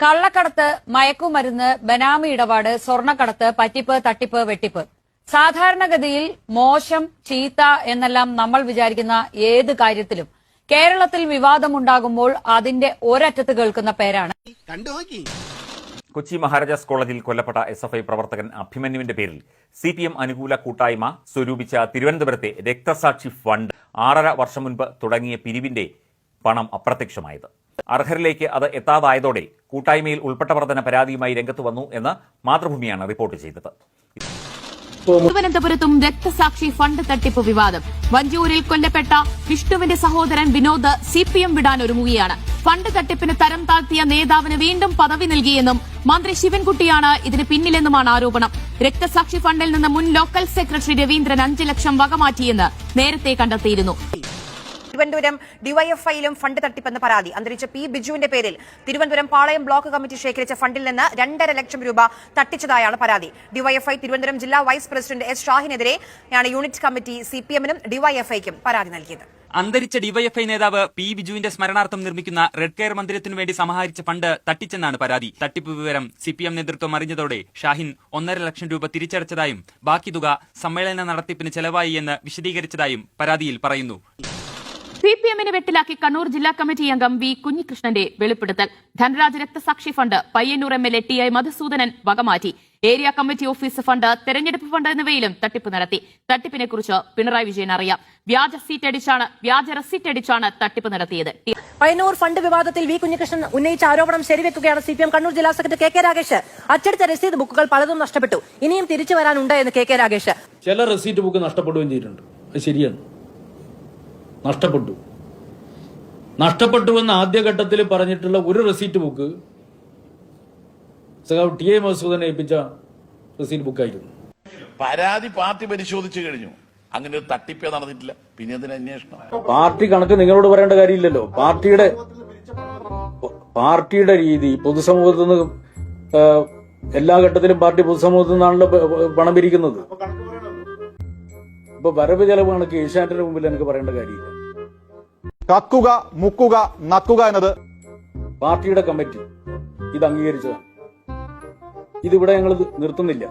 കള്ളക്കടത്ത്, മയക്കുമരുന്ന്, ബനാമി ഇടപാട്, സ്വർണ്ണക്കടത്ത്, പറ്റിപ്പ്, തട്ടിപ്പ്, വെട്ടിപ്പ്. സാധാരണഗതിയിൽ മോശം, ചീത്ത എന്നെല്ലാം നമ്മൾ വിചാരിക്കുന്ന ഏത് കാര്യത്തിലും കേരളത്തിൽ വിവാദമുണ്ടാകുമ്പോൾ അതിന്റെ ഒരറ്റത്ത് കേൾക്കുന്ന പേരാണ്. കൊച്ചി മഹാരാജാസ് കോളേജിൽ കൊല്ലപ്പെട്ട SFI പ്രവർത്തകൻ അഭിമന്യുവിന്റെ പേരിൽ CPM അനുകൂല കൂട്ടായ്മ സ്വരൂപിച്ച തിരുവനന്തപുരത്തെ രക്തസാക്ഷി ഫണ്ട് 6.5 വർഷം മുൻപ് തുടങ്ങിയ പിരിവിന്റെ പണം അപ്രത്യക്ഷമായത്. അർഹരിലേക്ക് അത് എത്താതായതോടെ കൂട്ടായ്മയിൽ ഉൾപ്പെട്ടവർ തന്നെ പരാതിയുമായി രംഗത്ത് വന്നു എന്ന് മാതൃഭൂമിയാണ് റിപ്പോർട്ട് ചെയ്തത്. തിരുവനന്തപുരത്തും രക്തസാക്ഷി ഫണ്ട് തട്ടിപ്പ് വിവാദം. വഞ്ചൂരിൽ കൊല്ലപ്പെട്ട വിഷ്ണുവിന്റെ സഹോദരൻ വിനോദ് CPM വിടാൻ ഒരുങ്ങുകയാണ്. ഫണ്ട് തട്ടിപ്പിന് തരം താഴ്ത്തിയ നേതാവിന് വീണ്ടും പദവി നൽകിയെന്നും മന്ത്രി ശിവൻകുട്ടിയാണ് ഇതിന് പിന്നിലെന്നുമാണ് ആരോപണം. രക്തസാക്ഷി ഫണ്ടിൽ നിന്ന് മുൻ ലോക്കൽ സെക്രട്ടറി രവീന്ദ്രൻ 5 ലക്ഷം വകമാറ്റിയെന്ന് നേരത്തെ കണ്ടെത്തിയിരുന്നു. തിരുവനന്തപുരം ഡിവൈഎഫ്ഐയിലും ഫണ്ട് തട്ടിപ്പെന്ന പരാതി. അന്തരിച്ച P. ബിജുവിന്റെ പേരിൽ തിരുവനന്തപുരം പാളയം ബ്ലോക്ക് കമ്മിറ്റി ശേഖരിച്ച ഫണ്ടിൽ നിന്ന് 2.5 ലക്ഷം രൂപ തട്ടിച്ചതായാണ് പരാതി. ഡിവൈഎഫ്ഐ തിരുവനന്തപുരം ജില്ലാ വൈസ് പ്രസിഡന്റ് S. ഷാഹിനെതിരെയാണ് യൂണിറ്റ് കമ്മിറ്റി CPM-നും ഡിവൈഎഫ്ഐക്കും പരാതി നൽകിയത്. അന്തരിച്ച ഡിവൈഎഫ്ഐ നേതാവ് P. ബിജുവിന്റെ സ്മരണാർത്ഥം നിർമ്മിക്കുന്ന റെഡ് കെയർ മന്ദിരത്തിനു വേണ്ടി സമാഹരിച്ച ഫണ്ട് തട്ടിച്ചെന്നാണ് പരാതി. തട്ടിപ്പ് വിവരം CPM നേതൃത്വം അറിഞ്ഞതോടെ ഷാഹിൻ 1.5 ലക്ഷം രൂപ തിരിച്ചടച്ചതായും ബാക്കി തുക സമ്മേളന നടത്തിപ്പിന് ചെലവായി എന്ന് വിശദീകരിച്ചതായും പരാതിയിൽ പറയുന്നു. CPM-നെ വെട്ടിലാക്കി കണ്ണൂർ ജില്ലാ കമ്മിറ്റി അംഗം V. കുഞ്ഞികൃഷ്ണന്റെ വെളിപ്പെടുത്തൽ. ധനരാജ് രക്തസാക്ഷി fund Payyanur MLA TI Madhusoodanan വകമാറ്റി. ഏരിയ കമ്മിറ്റി ഓഫീസ് ഫണ്ട്, തെരഞ്ഞെടുപ്പ് ഫണ്ട് എന്നിവയിലും തട്ടിപ്പ് നടത്തി. തട്ടിപ്പിനെ കുറിച്ച് പിണറായി വിജയൻ അറിയാം. വ്യാജ റെസീറ്റ് അടിച്ചാണ് തട്ടിപ്പ് നടത്തിയത്. പയ്യന്നൂർ ഫണ്ട് വിവാദത്തിൽ V. കുഞ്ഞികൃഷ്ണൻ ഉന്നയിച്ച ആരോപണം ശരിവെക്കുകയാണ് CPM കണ്ണൂർ ജില്ലാ സെക്രട്ടറി KK രാഗേഷ്. അച്ചടിച്ച രസീത് ബുക്കുകൾ പലതും നഷ്ടപ്പെട്ടു, ഇനിയും തിരിച്ചു വരാനുണ്ട് എന്ന് KK രാഗേഷ്. ചില റെസീറ്റ് ബുക്ക് നഷ്ടപ്പെടുകയും ചെയ്തിട്ടുണ്ട്. അത് ശരിയാണ്, നഷ്ടപ്പെട്ടുവെന്ന് ആദ്യഘട്ടത്തിൽ പറഞ്ഞിട്ടുള്ള ഒരു റെസീറ്റ് ബുക്ക് TI മധുസൂദനെ ഏൽപ്പിച്ച റെസീറ്റ് ബുക്കായിരുന്നു. പരാതി പാർട്ടി പരിശോധിച്ചു കഴിഞ്ഞു. അങ്ങനെ ഒരു തട്ടിപ്പേ നടന്നിട്ടില്ല. പിന്നെ എന്തിനാ അന്വേഷണം? പാർട്ടി കണക്ക് നിങ്ങളോട് പറയേണ്ട കാര്യമില്ലല്ലോ. പാർട്ടിയുടെ രീതി പൊതുസമൂഹത്തിൽ നിന്ന് എല്ലാ ഘട്ടത്തിലും പാർട്ടി പൊതുസമൂഹത്തിൽ നിന്നാണല്ലോ പണം പിരിക്കുന്നത്. ഇപ്പൊ വരവ് ചെലവ് കണക്ക് ഏഷ്യാനെറ്റിന് മുമ്പിൽ എനിക്ക് പറയേണ്ട കാര്യമില്ല. കക്കുക, മുക്കുക, നക്കുക എന്നത് പാർട്ടിയുടെ കമ്മിറ്റി ഇത് അംഗീകരിച്ചതാണ്. ഇതിവിടെ ഞങ്ങൾ നിർത്തുന്നില്ല.